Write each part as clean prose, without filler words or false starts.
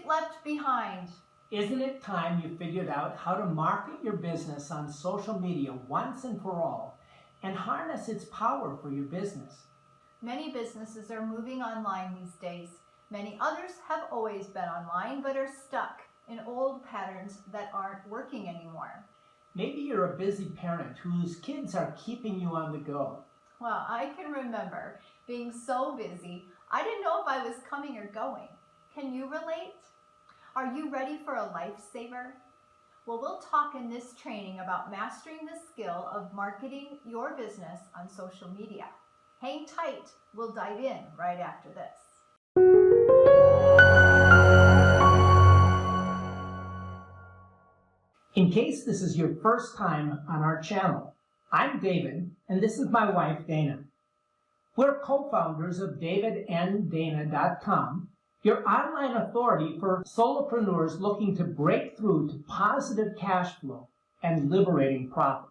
get left behind. Isn't it time you figured out how to market your business on social media once and for all and harness its power for your business? Many businesses are moving online these days. Many others have always been online but are stuck in old patterns that aren't working anymore. Maybe you're a busy parent whose kids are keeping you on the go. Well, I can remember being so busy, I didn't know if I was coming or going. Can you relate? Are you ready for a lifesaver? Well, we'll talk in this training about mastering the skill of marketing your business on social media. Hang tight, we'll dive in right after this. In case this is your first time on our channel, I'm David, and this is my wife, Dana. We're co-founders of AskDavidnDana.com, your online authority for solopreneurs looking to break through to positive cash flow and liberating profit.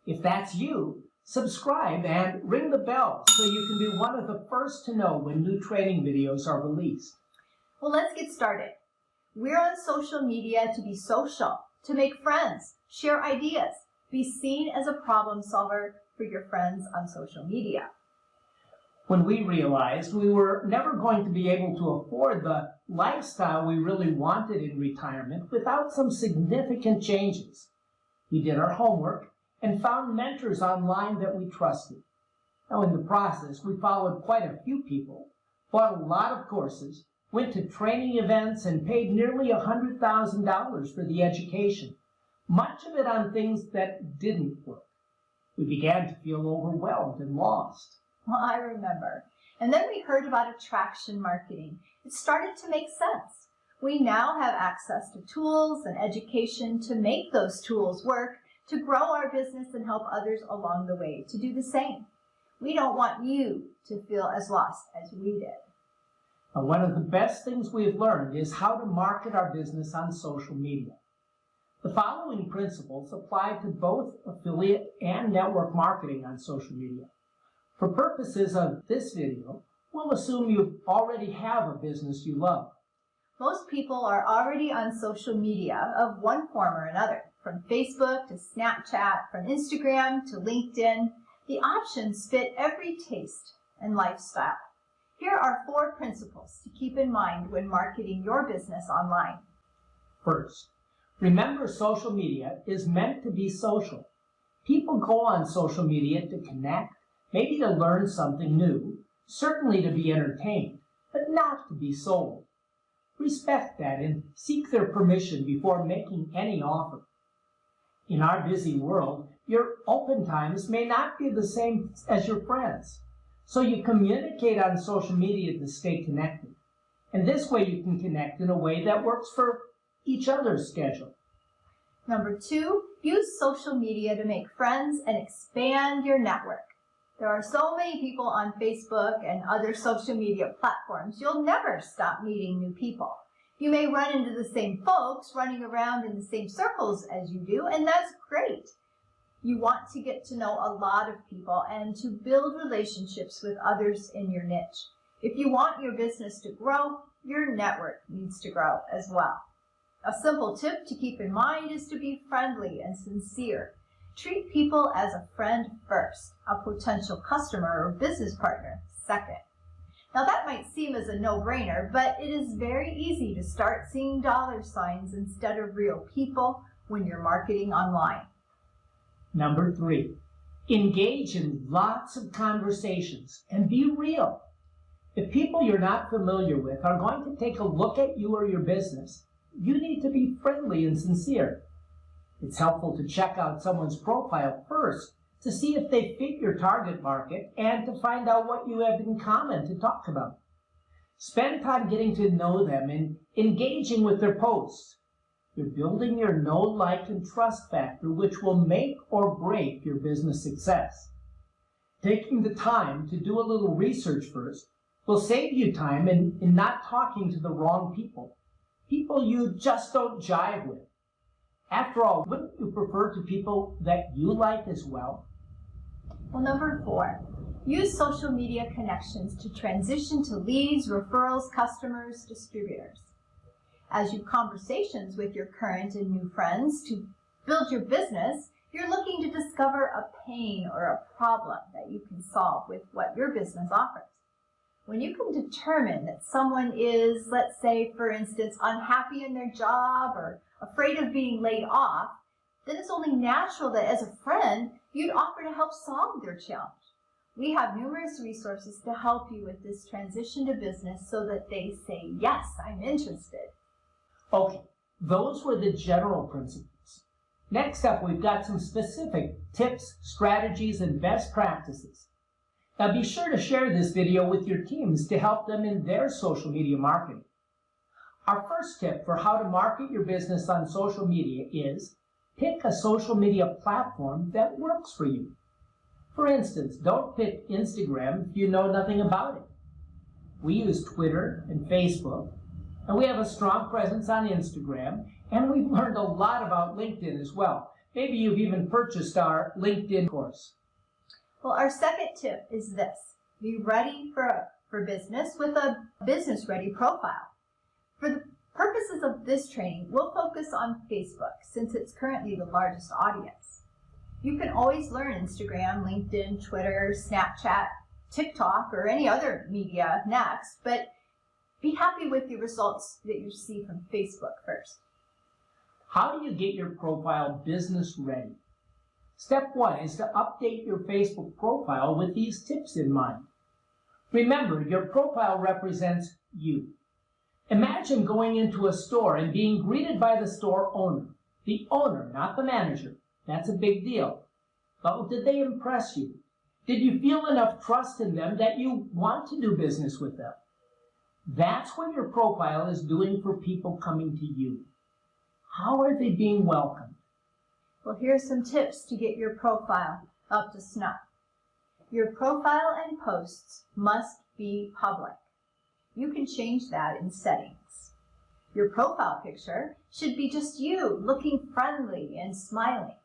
If that's you, subscribe and ring the bell so you can be one of the first to know when new training videos are released. Well, let's get started. We're on social media to be social, to make friends, share ideas, be seen as a problem solver for your friends on social media. When we realized we were never going to be able to afford the lifestyle we really wanted in retirement without some significant changes, we did our homework and found mentors online that we trusted. Now, in the process, we followed quite a few people, bought a lot of courses, went to training events, and paid nearly $100,000 for the education, much of it on things that didn't work. We began to feel overwhelmed and lost. Well, I remember. And then we heard about attraction marketing. It started to make sense. We now have access to tools and education to make those tools work, to grow our business and help others along the way to do the same. We don't want you to feel as lost as we did. Now, one of the best things we've learned is how to market our business on social media. The following principles apply to both affiliate and network marketing on social media. For purposes of this video, we'll assume you already have a business you love. Most people are already on social media of one form or another, from Facebook to Snapchat, from Instagram to LinkedIn. The options fit every taste and lifestyle. Here are 4 principles to keep in mind when marketing your business online. First, remember social media is meant to be social. People go on social media to connect, maybe to learn something new, certainly to be entertained, but not to be sold. Respect that and seek their permission before making any offer. In our busy world, your open times may not be the same as your friends, so you communicate on social media to stay connected. And this way you can connect in a way that works for each other's schedule. Number 2, use social media to make friends and expand your network. There are so many people on Facebook and other social media platforms, you'll never stop meeting new people. You may run into the same folks running around in the same circles as you do, and that's great. You want to get to know a lot of people and to build relationships with others in your niche. If you want your business to grow, your network needs to grow as well. A simple tip to keep in mind is to be friendly and sincere. Treat people as a friend first, a potential customer or business partner second. Now that might seem as a no-brainer, but it is very easy to start seeing dollar signs instead of real people when you're marketing online. Number 3, engage in lots of conversations and be real. If people you're not familiar with are going to take a look at you or your business, you need to be friendly and sincere. It's helpful to check out someone's profile first to see if they fit your target market and to find out what you have in common to talk about. Spend time getting to know them and engaging with their posts. You're building your know, like, and trust factor, which will make or break your business success. Taking the time to do a little research first will save you time in not talking to the wrong people you just don't jive with. After all, wouldn't you prefer to people that you like as well? Well, number 4, use social media connections to transition to leads, referrals, customers, distributors. As you have conversations with your current and new friends to build your business, you're looking to discover a pain or a problem that you can solve with what your business offers. When you can determine that someone is, let's say, for instance, unhappy in their job or afraid of being laid off, then it's only natural that as a friend, you'd offer to help solve their challenge. We have numerous resources to help you with this transition to business so that they say, yes, I'm interested. Okay, those were the general principles. Next up, we've got some specific tips, strategies, and best practices. Now be sure to share this video with your teams to help them in their social media marketing. Our first tip for how to market your business on social media is pick a social media platform that works for you. For instance, don't pick Instagram if you know nothing about it. We use Twitter and Facebook, and we have a strong presence on Instagram, and we've learned a lot about LinkedIn as well. Maybe you've even purchased our LinkedIn course. Well, our second tip is this. Be ready for business with a business-ready profile. For the purposes of this training, we'll focus on Facebook since it's currently the largest audience. You can always learn Instagram, LinkedIn, Twitter, Snapchat, TikTok, or any other media next, but be happy with the results that you see from Facebook first. How do you get your profile business ready? Step 1 is to update your Facebook profile with these tips in mind. Remember, your profile represents you. Imagine going into a store and being greeted by the store owner. The owner, not the manager. That's a big deal. But did they impress you? Did you feel enough trust in them that you want to do business with them? That's what your profile is doing for people coming to you. How are they being welcomed? Well, here are some tips to get your profile up to snuff. Your profile and posts must be public. You can change that in settings. Your profile picture should be just you, looking friendly and smiling.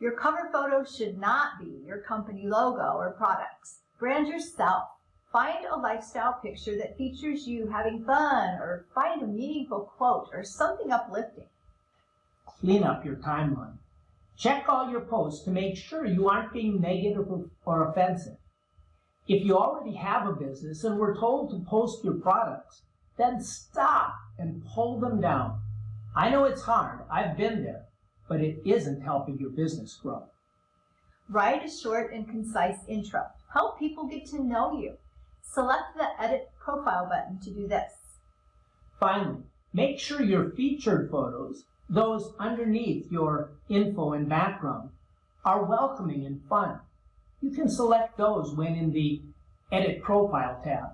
Your cover photo should not be your company logo or products. Brand yourself. Find a lifestyle picture that features you having fun, or find a meaningful quote or something uplifting. Clean up your timeline. Check all your posts to make sure you aren't being negative or offensive. If you already have a business and were told to post your products, then stop and pull them down. I know it's hard. I've been there. But it isn't helping your business grow. Write a short and concise intro. Help people get to know you. Select the Edit Profile button to do this. Finally, make sure your featured photos, those underneath your info and background, are welcoming and fun. You can select those when in the Edit Profile tab.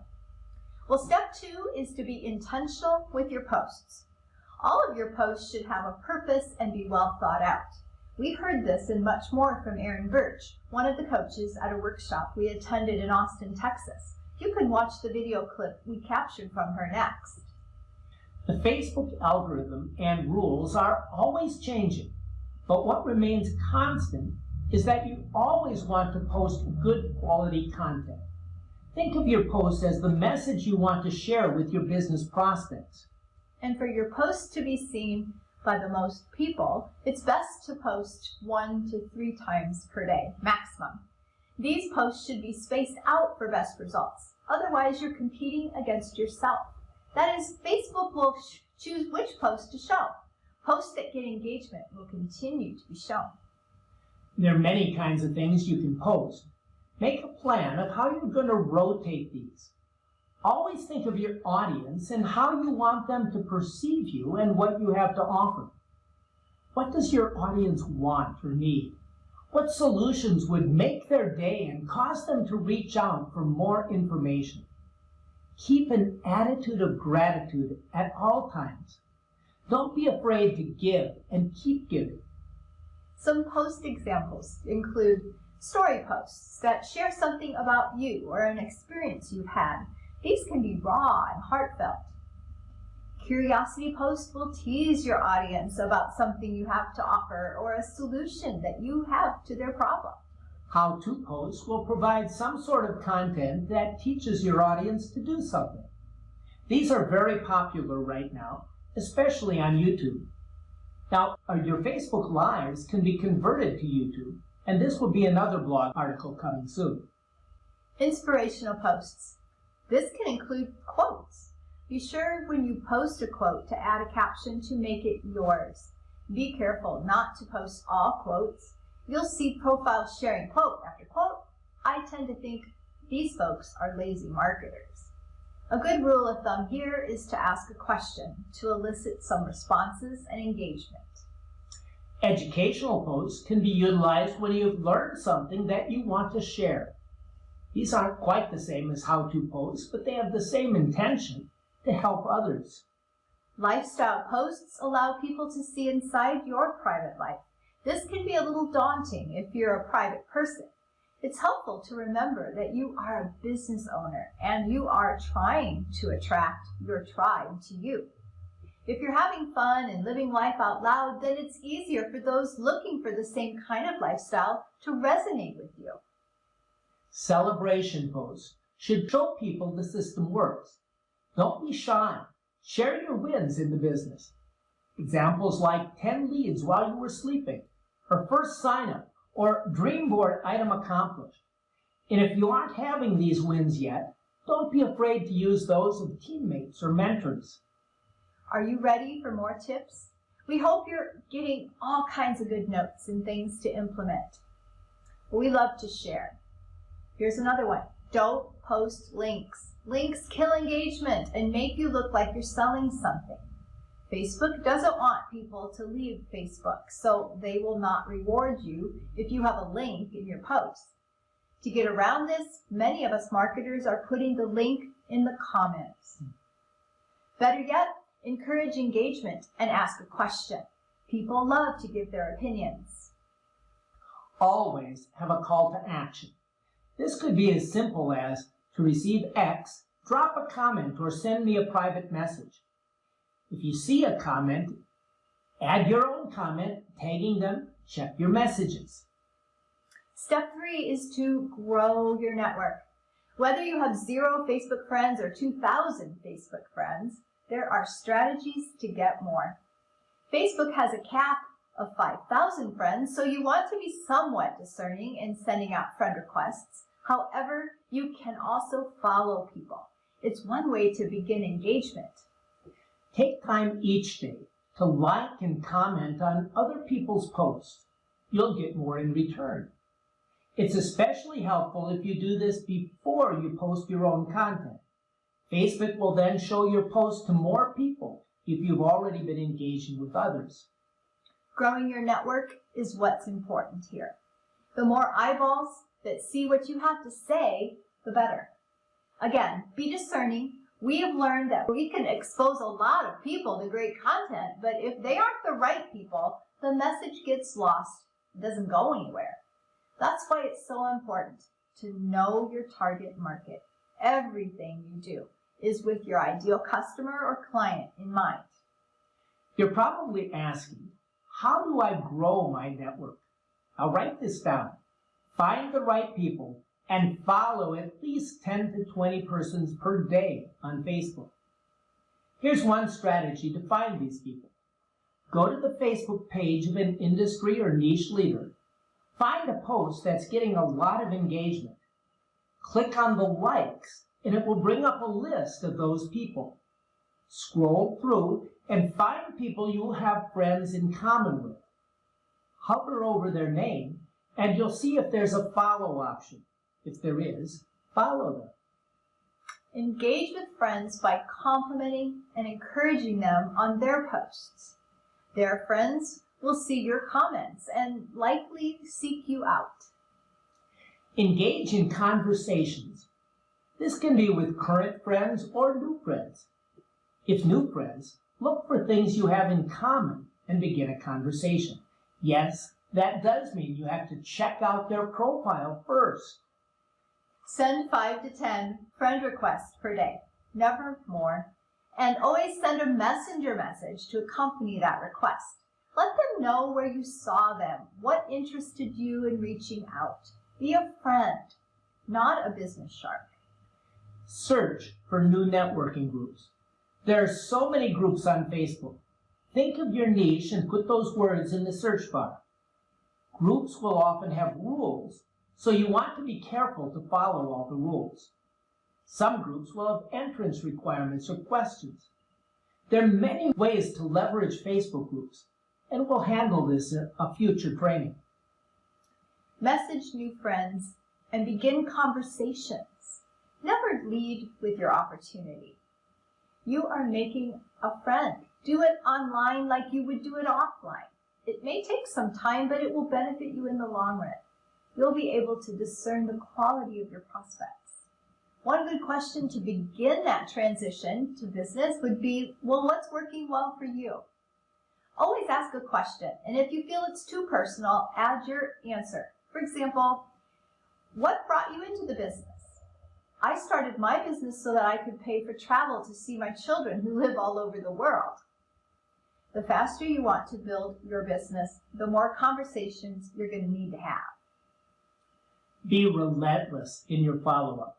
Well, step 2 is to be intentional with your posts. All of your posts should have a purpose and be well thought out. We heard this and much more from Erin Birch, one of the coaches at a workshop we attended in Austin, Texas. You can watch the video clip we captured from her next. The Facebook algorithm and rules are always changing, but what remains constant is that you always want to post good quality content. Think of your posts as the message you want to share with your business prospects. And for your posts to be seen by the most people, it's best to post 1 to 3 times per day, maximum. These posts should be spaced out for best results. Otherwise, you're competing against yourself. That is, Facebook will choose which post to show. Posts that get engagement will continue to be shown. There are many kinds of things you can post. Make a plan of how you're going to rotate these. Always think of your audience and how you want them to perceive you and what you have to offer. What does your audience want or need? What solutions would make their day and cause them to reach out for more information? Keep an attitude of gratitude at all times. Don't be afraid to give and keep giving. Some post examples include story posts that share something about you or an experience you've had. These can be raw and heartfelt. Curiosity posts will tease your audience about something you have to offer or a solution that you have to their problem. How-to posts will provide some sort of content that teaches your audience to do something. These are very popular right now, especially on YouTube. Now, your Facebook Lives can be converted to YouTube, and this will be another blog article coming soon. Inspirational posts. This can include quotes. Be sure when you post a quote to add a caption to make it yours. Be careful not to post all quotes. You'll see profiles sharing quote after quote. I tend to think these folks are lazy marketers. A good rule of thumb here is to ask a question to elicit some responses and engagement. Educational posts can be utilized when you've learned something that you want to share. These aren't quite the same as how-to posts, but they have the same intention to help others. Lifestyle posts allow people to see inside your private life. This can be a little daunting if you're a private person. It's helpful to remember that you are a business owner and you are trying to attract your tribe to you. If you're having fun and living life out loud, then it's easier for those looking for the same kind of lifestyle to resonate with you. Celebration posts should show people the system works. Don't be shy. Share your wins in the business. Examples like 10 leads while you were sleeping, or first sign up, or dream board item accomplished. And if you aren't having these wins yet, don't be afraid to use those of teammates or mentors. Are you ready for more tips? We hope you're getting all kinds of good notes and things to implement. We love to share. Here's another one. Don't post links. Links kill engagement and make you look like you're selling something. Facebook doesn't want people to leave Facebook, so they will not reward you if you have a link in your post. To get around this, many of us marketers are putting the link in the comments. Better yet, encourage engagement and ask a question. People love to give their opinions. Always have a call to action. This could be as simple as, to receive X, drop a comment or send me a private message. If you see a comment, add your own comment, tagging them, check your messages. Step 3 is to grow your network. Whether you have 0 Facebook friends or 2,000 Facebook friends, there are strategies to get more. Facebook has a cap of 5,000 friends, so you want to be somewhat discerning in sending out friend requests. However, you can also follow people. It's one way to begin engagement. Take time each day to like and comment on other people's posts. You'll get more in return. It's especially helpful if you do this before you post your own content. Facebook will then show your post to more people if you've already been engaging with others. Growing your network is what's important here. The more eyeballs that see what you have to say, the better. Again, be discerning. We have learned that we can expose a lot of people to great content, but if they aren't the right people, the message gets lost. It doesn't go anywhere. That's why it's so important to know your target market. Everything you do is with your ideal customer or client in mind. You're probably asking, how do I grow my network? I'll write this down. Find the right people and follow at least 10 to 20 persons per day on Facebook. Here's one strategy to find these people. Go to the Facebook page of an industry or niche leader. Find a post that's getting a lot of engagement. Click on the likes, and it will bring up a list of those people. Scroll through and find people you have friends in common with. Hover over their name, and you'll see if there's a follow option. If there is, follow them. Engage with friends by complimenting and encouraging them on their posts. Their friends will see your comments and likely seek you out. Engage in conversations. This can be with current friends or new friends. If new friends, look for things you have in common and begin a conversation. Yes, that does mean you have to check out their profile first. Send 5 to 10 friend requests per day, never more. And always send a messenger message to accompany that request. Let them know where you saw them, what interested you in reaching out. Be a friend, not a business shark. Search for new networking groups. There are so many groups on Facebook. Think of your niche and put those words in the search bar. Groups will often have rules, so you want to be careful to follow all the rules. Some groups will have entrance requirements or questions. There are many ways to leverage Facebook groups, and we'll handle this in a future training. Message new friends and begin conversations. Never lead with your opportunity. You are making a friend. Do it online like you would do it offline. It may take some time, but it will benefit you in the long run. You'll be able to discern the quality of your prospects. One good question to begin that transition to business would be, well, what's working well for you? Always ask a question, and if you feel it's too personal, add your answer. For example, what brought you into the business? I started my business so that I could pay for travel to see my children who live all over the world. The faster you want to build your business, the more conversations you're going to need to have. Be relentless in your follow-up.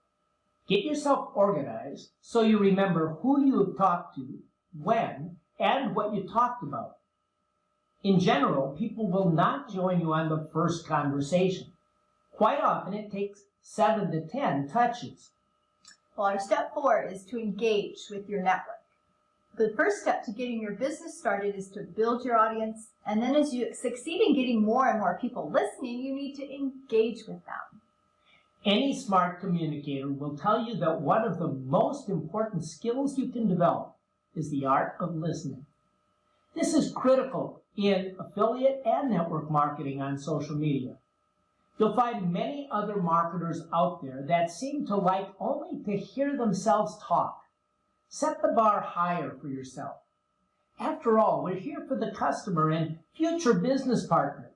Get yourself organized so you remember who you have talked to, when, and what you talked about. In general, people will not join you on the first conversation. Quite often it takes 7 to 10 touches. Well, our step 4 is to engage with your network. The first step to getting your business started is to build your audience, and then as you succeed in getting more and more people listening, you need to engage with them. Any smart communicator will tell you that one of the most important skills you can develop is the art of listening. This is critical in affiliate and network marketing on social media. You'll find many other marketers out there that seem to like only to hear themselves talk. Set the bar higher for yourself. After all, we're here for the customer and future business partner.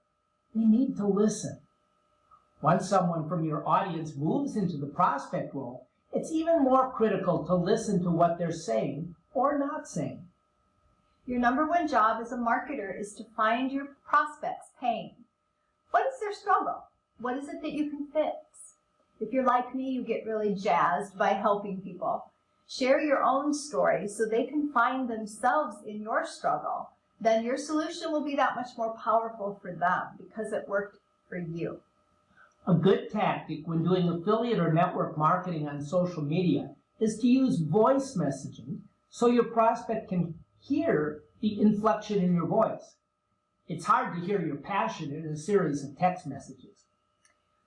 We need to listen. Once someone from your audience moves into the prospect role, it's even more critical to listen to what they're saying or not saying. Your number one job as a marketer is to find your prospects' pain. What is their struggle? What is it that you can fix? If you're like me, you get really jazzed by helping people. Share your own story so they can find themselves in your struggle. Then your solution will be that much more powerful for them because it worked for you. A good tactic when doing affiliate or network marketing on social media is to use voice messaging so your prospect can hear the inflection in your voice. It's hard to hear your passion in a series of text messages.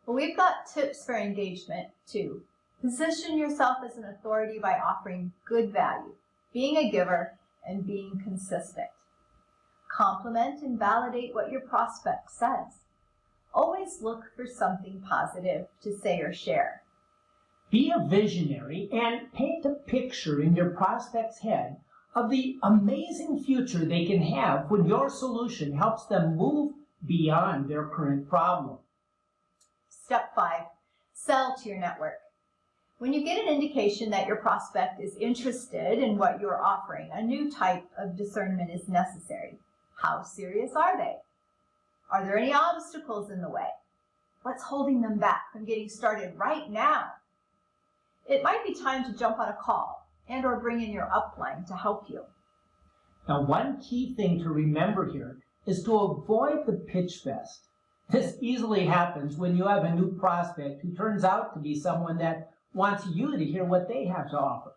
Well, we've got tips for engagement too. Position yourself as an authority by offering good value, being a giver, and being consistent. Compliment and validate what your prospect says. Always look for something positive to say or share. Be a visionary and paint a picture in your prospect's head of the amazing future they can have when your solution helps them move beyond their current problem. Step 5, sell to your network. When you get an indication that your prospect is interested in what you're offering, a new type of discernment is necessary. How serious are they? Are there any obstacles in the way? What's holding them back from getting started right now? It might be time to jump on a call and or bring in your upline to help you. Now, one key thing to remember here is to avoid the pitch fest. This easily happens when you have a new prospect who turns out to be someone that wants you to hear what they have to offer.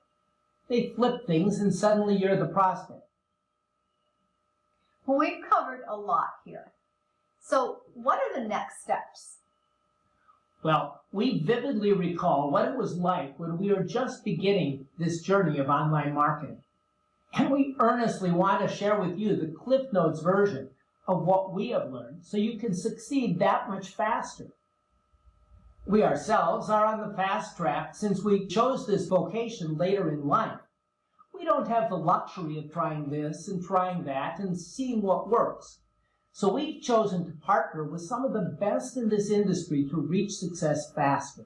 They flip things and suddenly you're the prospect. Well, we've covered a lot here. So what are the next steps? Well, we vividly recall what it was like when we were just beginning this journey of online marketing. And we earnestly want to share with you the Cliff Notes version of what we have learned so you can succeed that much faster. We ourselves are on the fast track since we chose this vocation later in life. We don't have the luxury of trying this and trying that and seeing what works. So we've chosen to partner with some of the best in this industry to reach success faster.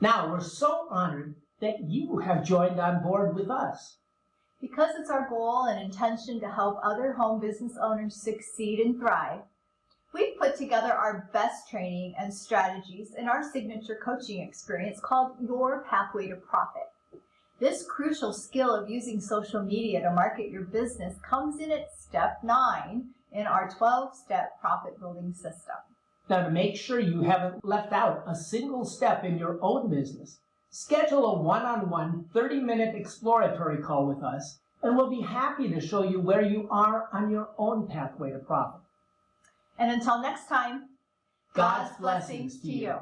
Now, we're so honored that you have joined on board with us. Because it's our goal and intention to help other home business owners succeed and thrive, we've put together our best training and strategies in our signature coaching experience called Your Pathway to Profit. This crucial skill of using social media to market your business comes in at step 9 in our 12-step profit building system. Now, to make sure you haven't left out a single step in your own business, schedule a one-on-one 30-minute exploratory call with us, and we'll be happy to show you where you are on your own pathway to profit. And until next time, God's blessings to you.